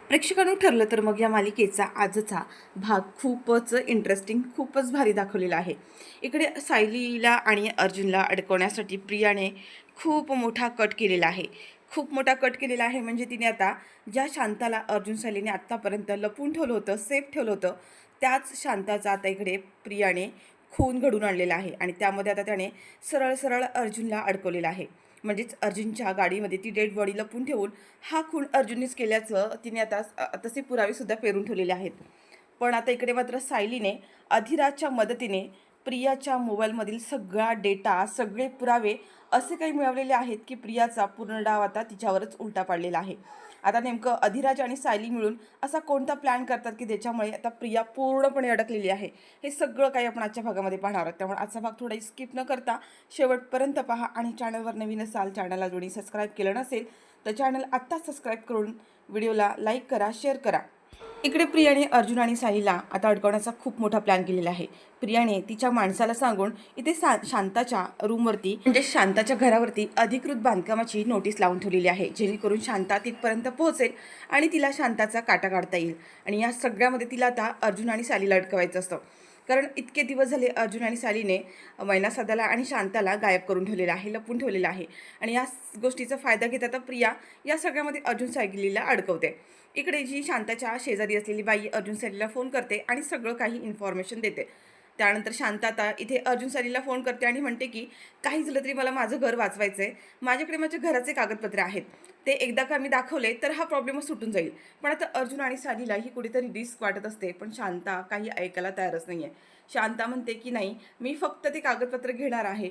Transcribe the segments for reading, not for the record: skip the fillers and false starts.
प्रेक्षकांनो ठरलं तर मग या मालिकेचा आजचा भाग खूपच इंटरेस्टिंग, खूपच भारी दाखवलेला आहे. इकडे सायलीला आणि अर्जुनला अडकवण्यासाठी प्रियाने खूप मोठा कट केलेला आहे. खूप मोठा कट केलेला आहे म्हणजे तिने आता ज्या शांताला अर्जुन सायलीने आत्तापर्यंत लपवून ठेवलं होतं, सेफ ठेवलं होतं, त्याच शांताचा आता इकडे प्रियाने खून घडून आणलेला आहे आणि त्यामध्ये आता त्याने सरळ सरळ अर्जुनला अडकवलेलं आहे. म्हणजेच अर्जुनच्या गाडीमध्ये ती डेड बॉडी लपवून ठेवून हा खून अर्जुननेच केल्याचं तिने आता तसे पुरावेसुद्धा पेरून ठेवलेले आहेत. पण आता इकडे मात्र सायलीने अधिराजच्या मदतीने प्रियाच्या मोबाईलमधील सगळा डेटा, सगळे पुरावे असे काही मिळवलेले आहेत की प्रियाचा पूर्ण डाव आता तिच्यावरच उलटा पाडलेला आहे. आता नेमकं अधिराज आणि सायली मिळून असा कोणता प्लॅन करतात की त्याच्यामुळे आता प्रिया पूर्णपणे अडकलेली आहे, हे सगळं काही आपण आजच्या भागामध्ये पाहणार आहोत. त्यामुळे आजचा भाग थोडा स्किप न करता शेवटपर्यंत पहा आणि चॅनलवर नवीन असाल, चॅनलला जोडी सबस्क्राईब केलं नसेल तर चॅनल आत्ता सबस्क्राईब करून व्हिडिओला लाईक करा, शेअर करा. इकडे प्रियाने अर्जुन आणि सायलीला आता अडकवण्याचा खूप मोठा प्लॅन केलेला आहे. प्रियाने तिच्या माणसाला सांगून इथे शांताच्या रूमवरती म्हणजे शांताच्या घरावरती अधिकृत बांधकामाची नोटीस लावून ठेवलेली आहे, जेणेकरून शांता तिथपर्यंत पोहोचेल आणि तिला शांताचा काटा काढता येईल. आणि या सगळ्यामध्ये तिला आता अर्जुन आणि सायलीला अडकवायचं असतं, कारण इतके दिवस झाले अर्जुन आणि सायलीने मैना सादाला आणि शांताला गायब करून ठेवलेला आहे, लपून ठेवलेला आहे. आणि या गोष्टीचा फायदा घेत आता प्रिया या सगळ्यामध्ये अर्जुन सायलीला अडकवते. इकडे जी शांताच्या शेजारी असलेली बाई अर्जुन सायलीला फोन करते आणि सगळं काही इन्फॉर्मेशन देते. त्यानंतर शांता आता इथे अर्जुन सायलीला फोन करते आणि म्हणते की काही झालं तरी मला माझं घर वाचवायचं आहे, माझ्याकडे माझ्या घराचे कागदपत्रे आहेत, ते एकदा का मी दाखवले तर हा प्रॉब्लेमच सुटून जाईल. पण आता अर्जुन आणि सायलीला ही कुठेतरी रिस्क वाटत असते, पण शांता काही ऐकायला तयारच नाही आहे. शांता म्हणते की नाही, मी फक्त ते कागदपत्र घेणार आहे,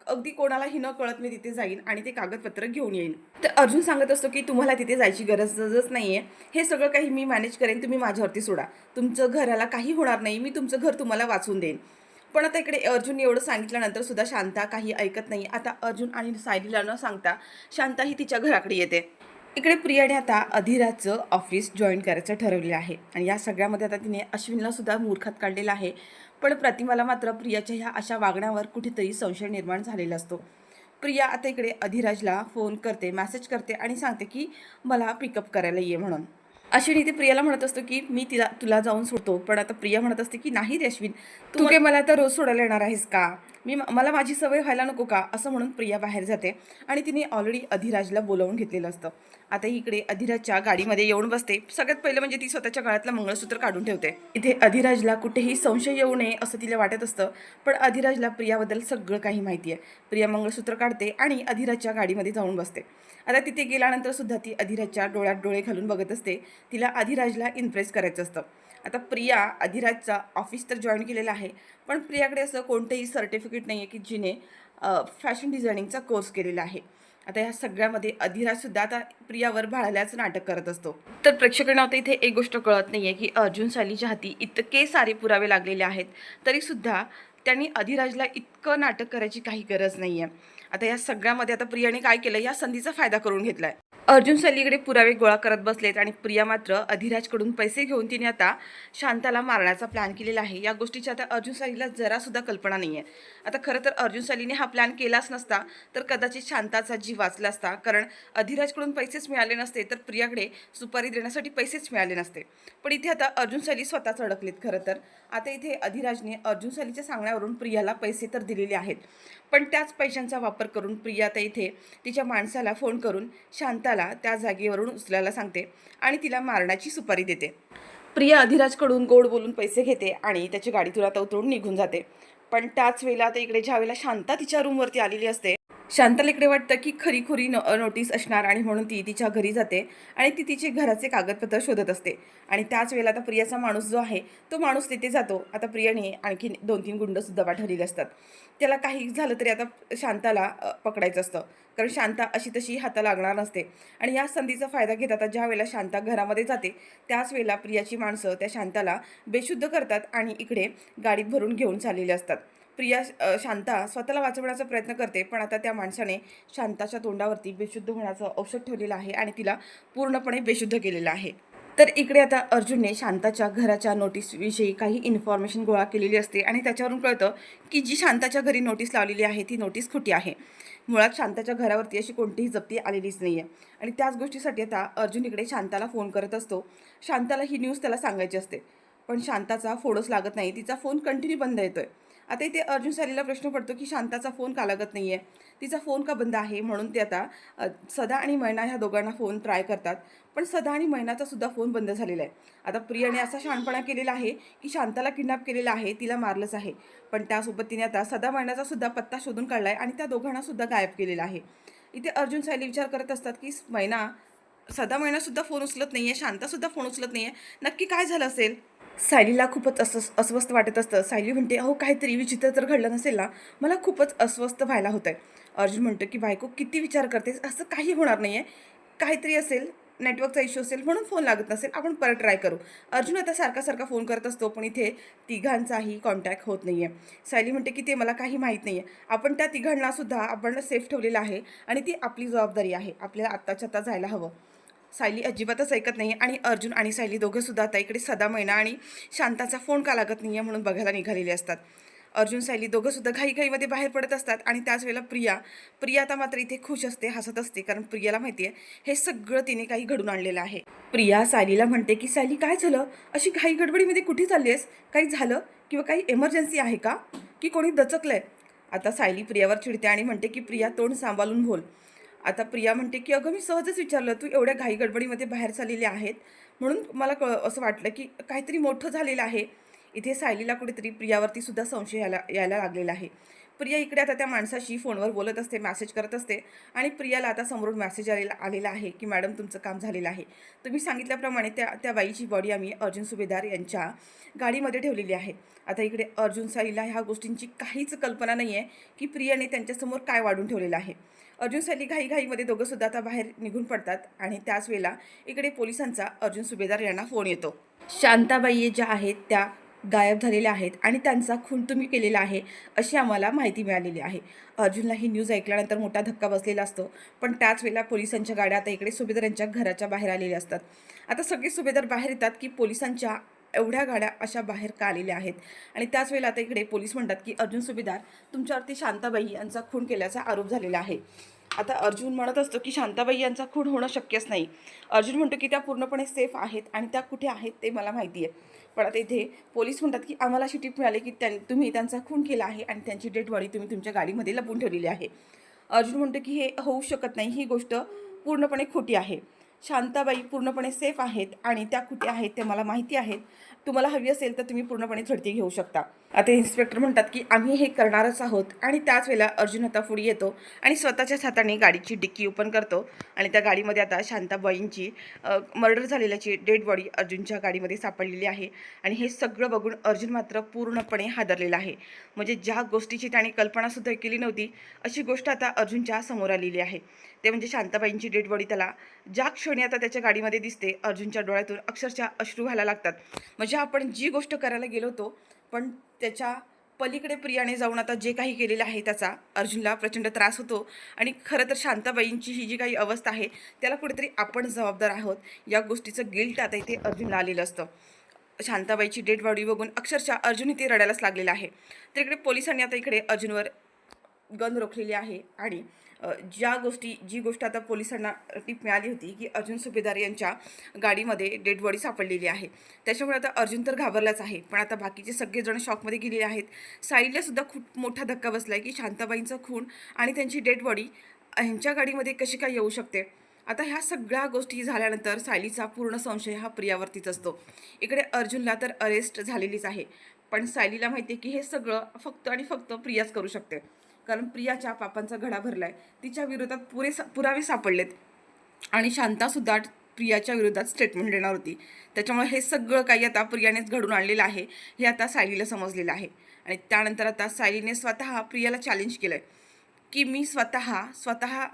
अगदी कोणालाही न कळत मी तिथे जाईन आणि ते कागदपत्र घेऊन येईन. तर अर्जुन सांगत असतो की तुम्हाला तिथे जायची गरजच नाही आहे, हे सगळं काही मी मॅनेज करेन, तुम्ही माझ्यावरती सोडा, तुमचं घराला काही होणार नाही, मी तुमचं घर तुम्हाला वाचून देईन. पण आता इकडे अर्जुन एवढं सांगितल्यानंतर सुद्धा शांता काही ऐकत नाही. आता अर्जुन आणि सायलीला न सांगता शांता ही तिच्या घराकडे येते. इकडे प्रियाने आता अधिराजचं ऑफिस जॉईन करायचं ठरवलेलं आहे आणि या सगळ्यामध्ये आता तिने अश्विनला सुद्धा मूर्खात काढलेला आहे. पण प्रतिमाला मात्र प्रियाच्या ह्या अशा वागण्यावर कुठेतरी संशय निर्माण झालेला असतो. प्रिया आता इकडे अधिराजला फोन करते, मेसेज करते आणि सांगते की मला पिकअप करायला ये म्हणून. अश्विन इथे प्रियाला म्हणत असतो की मी तुला जाऊन सोडतो, पण आता प्रिया म्हणत असते की नाही रे अश्विन, तू काय मला आता रोज सोडायला येणार आहेस का, मला माझी सवय व्हायला नको का, असं म्हणून प्रिया बाहेर जाते आणि तिने ऑलरेडी अधिराजला बोलावून घेतलेलं असतं. आता इकडे अधिराजच्या गाडीमध्ये येऊन बसते. सगळ्यात पहिलं म्हणजे ती स्वतःच्या गळ्यातलं मंगळसूत्र काढून ठेवते. इथे अधिराजला कुठेही संशय येऊ नये असं तिला वाटत असतं, पण अधिराजला प्रियाबद्दल सगळं काही माहिती आहे. प्रिया मंगळसूत्र काढते आणि अधिराजच्या गाडीमध्ये जाऊन बसते. आता तिथे गेल्यानंतर सुद्धा ती अधिराजच्या डोळ्यात डोळे घालून बघत असते. तिला अधिराजला इम्प्रेस करायचं असतं. आता प्रिया अधिराजचा ऑफिस तर जॉईन केलेला आहे, पण प्रियाकडे असं कोणतंही सर्टिफिकेट नाही आहे की जिने फॅशन डिझायनिंगचा कोर्स केलेला आहे. आता ह्या सगळ्यामध्ये अधिराजसुद्धा आता प्रियावर भाळल्याचं नाटक करत असतो. तर प्रेक्षकांना आता इथे एक गोष्ट कळत नाही आहे की अर्जुन सायलीच्या हाती इतके सारे पुरावे लागलेले आहेत, तरीसुद्धा त्यांनी अधिराजला इतकं नाटक करायची काही गरज नाही आहे. आता या सगळ्यामध्ये आता प्रियाने काय केलं, या संधीचा फायदा करून घेतला आहे. अर्जुन सायलीकडे पुरावे गोळा करत बसलेत आणि प्रिया मात्र अधिराजकडून पैसे घेऊन तिने आता शांताला मारण्याचा प्लॅन केलेला आहे. या गोष्टीची आता अर्जुन सायलीला जरासुद्धा कल्पना नाही आहे. आता खरं तर अर्जुन सायलीने हा प्लॅन केलाच नसता तर कदाचित शांताचा जीव वाचला असता, कारण अधिराजकडून पैसेच मिळाले नसते तर प्रियाकडे सुपारी देण्यासाठी पैसेच मिळाले नसते. पण इथे आता अर्जुन सायली स्वतःच अडकलेत. खरं तर आता इथे अधिराजने अर्जुन सायलीच्या सांगण्यावरून प्रियाला पैसे तर दिलेले आहेत, पण त्याच पैशांचा वापर करून प्रिया आता इथे तिच्या माणसाला फोन करून शांताला त्या जागेवरून उचलायला सांगते आणि तिला मारण्याची सुपारी देते. प्रिया अधिराजकडून गोड बोलून पैसे घेते आणि त्याची गाडीतून आता उतरून निघून जाते. पण त्याच वेळेला आता इकडे ज्या वेळेला शांता तिच्या रूमवरती आलेली असते, शांताला इकडे वाटतं की खरी नोटीस असणार आणि म्हणून ती तिच्या घरी जाते आणि ती तिचे घराचे कागदपत्र शोधत असते. आणि त्याच वेळेला आता प्रियाचा माणूस जो आहे तो माणूस तिथे जातो. आता प्रियाने आणखी 2-3 गुंडसुद्धा पाठवलेले असतात. त्याला काही झालं तरी आता शांताला पकडायचं असतं, कारण शांता अशी तशी हाता लागणार नसते. आणि या संधीचा फायदा घेत आता ज्या वेळेला शांता घरामध्ये जाते त्याच वेळेला प्रियाची माणसं त्या शांताला बेशुद्ध करतात आणि इकडे गाडीत भरून घेऊन चाललेले असतात. शांता स्वतःला वाचवण्याचा प्रयत्न करते, पण आता त्या माणसाने शांताच्या तोंडावरती बेशुद्ध होण्याचं औषध ठेवलेलं आहे आणि तिला पूर्णपणे बेशुद्ध केलेलं आहे. तर इकडे आता अर्जुनने शांताच्या घराच्या नोटीसविषयी काही इन्फॉर्मेशन गोळा केलेली असते आणि त्याच्यावरून कळतं की जी शांताच्या घरी नोटीस लावलेली आहे ती नोटीस खोटी आहे. मुळात शांताच्या घरावरती अशी कोणतीही जप्ती आलेलीच नाही आहे. आणि त्याच गोष्टीसाठी आता अर्जुन इकडे शांताला फोन करत असतो. शांताला ही न्यूज त्याला सांगायची असते, पण शांताचा फोनच लागत नाही. तिचा फोन कंटिन्यू बंद येतोय. आता इथे अर्जुन सायलीला प्रश्न पडतो की शांताचा फोन का लागत नाही आहे, तिचा फोन का बंद आहे. म्हणून ते आता सदा आणि मैना ह्या दोघांना फोन ट्राय करतात, पण सदा आणि मैनाचा सुद्धा फोन बंद झालेला आहे. आता प्रियाने असा शहाणपणा केलेला आहे की शांताला किडनॅप केलेला आहे, तिला मारलंच आहे, पण त्यासोबत तिने आता सदा मैनाचा सुद्धा पत्ता शोधून काढला आहे आणि त्या दोघांना सुद्धा गायब केलेला आहे. इथे अर्जुन सायली विचार करत असतात की मैना सदा मैनासुद्धा फोन उचलत नाही आहे, शांतासुद्धा फोन उचलत नाही आहे, नक्की काय झालं असेल. सायलीला खूपच अस्वस्थ वाटत असतं. सायली म्हणते, अहो काहीतरी विचित्र तर घडलं नसेल ना, मला खूपच अस्वस्थ व्हायला होतं आहे. अर्जुन म्हणतो की बायको किती विचार करतेस, असं काही होणार नाही आहे, काहीतरी असेल, नेटवर्कचा इश्यू असेल म्हणून फोन लागत नसेल, आपण परत ट्राय करू. अर्जुन आता सारखा फोन करत असतो, पण इथे तिघांचाही कॉन्टॅक्ट होत नाही आहे. सायली म्हणते की ते मला काही माहीत नाही आहे, आपण त्या तिघांनासुद्धा आपण सेफ ठेवलेलं आहे आणि ती आपली जबाबदारी आहे, आपल्याला आत्ताच्या आत्ता जायला हवं. सायली अजिबातच ऐकत नाही आणि अर्जुन आणि सायली दोघंसुद्धा आता इकडे सदा मैना आणि शांताचा फोन का लागत नाही आहे म्हणून बघायला निघालेले असतात. अर्जुन सायली दोघंसुद्धा घाईघाईमध्ये बाहेर पडत असतात आणि त्याच वेळेला प्रिया आता मात्र इथे खुश असते, हसत असते, कारण प्रियाला माहिती आहे हे सगळं तिने काही घडून आणलेलं आहे. प्रिया सायलीला म्हणते की सायली काय झालं, अशी घाई गडबडीमध्ये कुठे चालली आहेस, काही झालं किंवा काही एमर्जन्सी आहे का, की कोणी दचकलंय. आता सायली प्रियावर चिडते आणि म्हणते की प्रिया तोंड सांभाळून बोल. आता प्रिया म्हणते की अगं मी सहजच विचारलं, तू एवढ्या घाई गडबडीमध्ये बाहेर चाललेले आहेत म्हणून मला असं वाटलं की काहीतरी मोठं झालेलं आहे. इथे सायलीला कुठेतरी प्रियावरती सुद्धा संशय यायला लागलेला आहे. प्रिया इकडे आता त्या माणसाशी फोनवर बोलत असते, मेसेज करत असते आणि प्रियाला आता समोरून मेसेज आलेला आहे की मॅडम तुमचं काम झालेलं आहे. तुम्ही सांगितल्याप्रमाणे त्या बाईची बॉडी आम्ही अर्जुन सुभेदार यांच्या गाडीमध्ये ठेवलेली आहे. आता इकडे अर्जुन सायलीला ह्या गोष्टींची काहीच कल्पना नाही आहे की प्रियाने त्यांच्यासमोर काय वाढून ठेवलेलं आहे. अर्जुन सायली घाईघाईमध्ये दोघंसुद्धा आता बाहेर निघून पडतात आणि त्याच वेळेला इकडे पोलिसांचा अर्जुन सुभेदार यांना फोन येतो. शांताबाई ज्या आहेत त्या गायब झालेल्या आहेत आणि त्यांचा खून तुम्ही केलेला आहे अशी आम्हाला माहिती मिळालेली आहे. अर्जुनला ही न्यूज ऐकल्यानंतर मोठा धक्का बसलेला असतो, पण त्याच वेळेला पोलिसांच्या गाड्या आता इकडे सुभेदार यांच्या घराच्या बाहेर आलेल्या असतात. आता सगळे सुभेदार बाहेर येतात की पोलिसांच्या एवढ्या गाड्या अशा बाहेर का आलेल्या आहेत. आणि त्याच वेळेला आता इकडे पोलीस म्हणतात की अर्जुन सुभेदार तुमच्यावरती शांताबाई यांचा खून केल्याचा आरोप झालेला आहे. आता अर्जुन म्हणत असतो की शांताबाई यांचा खून होणं शक्यच नाही. अर्जुन म्हणतो की त्या पूर्णपणे सेफ आहेत आणि त्या कुठे आहेत ते मला माहिती आहे. पण आता इथे पोलीस म्हणतात की आम्हाला अशी टीप मिळाली की तुम्ही त्यांचा खून केला आहे आणि त्यांची डेड बॉडी तुम्ही तुमच्या गाडीमध्ये लपवून ठेवलेली आहे. अर्जुन म्हणतो की हे होऊ शकत नाही, ही गोष्ट पूर्णपणे खोटी आहे. शांताबाई पूर्णपणे सेफ आहेत आणि त्या कुठे आहेत ते मला माहिती आहेत. तुम्हाला हवी असेल तर तुम्ही पूर्णपणे झडती घेऊ शकता. आता इन्स्पेक्टर म्हणतात की आम्ही हे करणारच आहोत आणि त्याच वेळेला अर्जुन आता पुढे येतो आणि स्वतःच्याच हाताने गाडीची डिक्की ओपन करतो आणि त्या गाडीमध्ये आता शांताबाईंची मर्डर झालेल्याची डेड बॉडी अर्जुनच्या गाडीमध्ये सापडलेली आहे. आणि हे सगळं बघून अर्जुन मात्र पूर्णपणे हादरलेला आहे. म्हणजे ज्या गोष्टीची त्याने कल्पनासुद्धा केली नव्हती अशी गोष्ट आता अर्जुनच्या समोर आलेली आहे. ते म्हणजे शांताबाईंची डेड बॉडी त्याला ज्या क्षणी आता त्याच्या गाडीमध्ये दिसते अर्जुनच्या डोळ्यातून अक्षरशः अश्रू व्हायला लागतात. म्हणजे आपण जी गोष्ट करायला गेलो होतो पण त्याच्या पलीकडे प्रियाने जाऊन आता जे काही केलेलं आहे त्याचा अर्जुनला प्रचंड त्रास होतो. आणि खरं तर शांताबाईंची ही जी काही अवस्था आहे त्याला कुठेतरी आपण जबाबदार आहोत या गोष्टीचं गिल्ट आता इथे अर्जुनला आलेलं असतं. शांताबाईची डेड बॉडी बघून अक्षरशः अर्जुन इथे रडायलाच लागलेला आहे. तर इकडे पोलिसांनी आता इकडे अर्जुनवर गन रोखलेली आहे आणि जी गोष्ट आता पोलिसांना टीप मिळाली होती की अर्जुन सुभेदार यांच्या गाडीमध्ये डेड बॉडी सापडलेली आहे, त्याच्यामुळे आता अर्जुन तर घाबरलाच आहे. पण आता बाकीचे सगळेजण शॉकमध्ये गेलेले आहेत. सायलीलासुद्धा खूप मोठा धक्का बसला आहे की शांताबाईंचा खून आणि त्यांची डेड बॉडी ह्यांच्या गाडीमध्ये कशी काय येऊ शकते. आता ह्या सगळ्या गोष्टी झाल्यानंतर सायलीचा पूर्ण संशय हा प्रियावरतीच असतो. इकडे अर्जुनला तर अरेस्ट झालेलीच आहे, पण सायलीला माहिती आहे की हे सगळं फक्त आणि फक्त प्रियाच करू शकते, कारण प्रियाच्या पापांचा घडा भरलाय, तिच्या विरोधात पुरावे सापडलेत आणि शांतासुद्धा प्रियाच्या विरोधात स्टेटमेंट देणार होती. त्याच्यामुळे हे सगळं काही आता प्रियानेच घडून आणलेलं आहे हे आता सायलीला समजलेलं आहे. आणि त्यानंतर आता सायलीने स्वतः प्रियाला चॅलेंज केलं आहे की मी स्वतः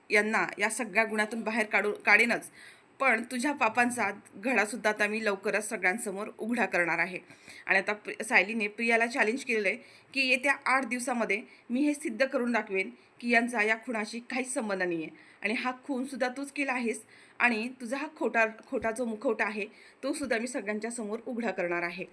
यांना या सगळ्या गुणातून बाहेर काढेनच, पण तुझ्या पापांचा घडासुद्धा आता मी लवकरच सगळ्यांसमोर उघडा करणार आहे. आणि आता सायलीने प्रियाला चॅलेंज केलेलं आहे की येत्या 8 दिवसामध्ये मी हे सिद्ध करून दाखवेन की यांचा या खुनाशी काहीच संबंध नाही आहे आणि हा खूनसुद्धा तूच केला आहेस आणि तुझा हा खोटा जो मुखवटा आहे तो सुद्धा मी सगळ्यांच्या समोर उघडा करणार आहे.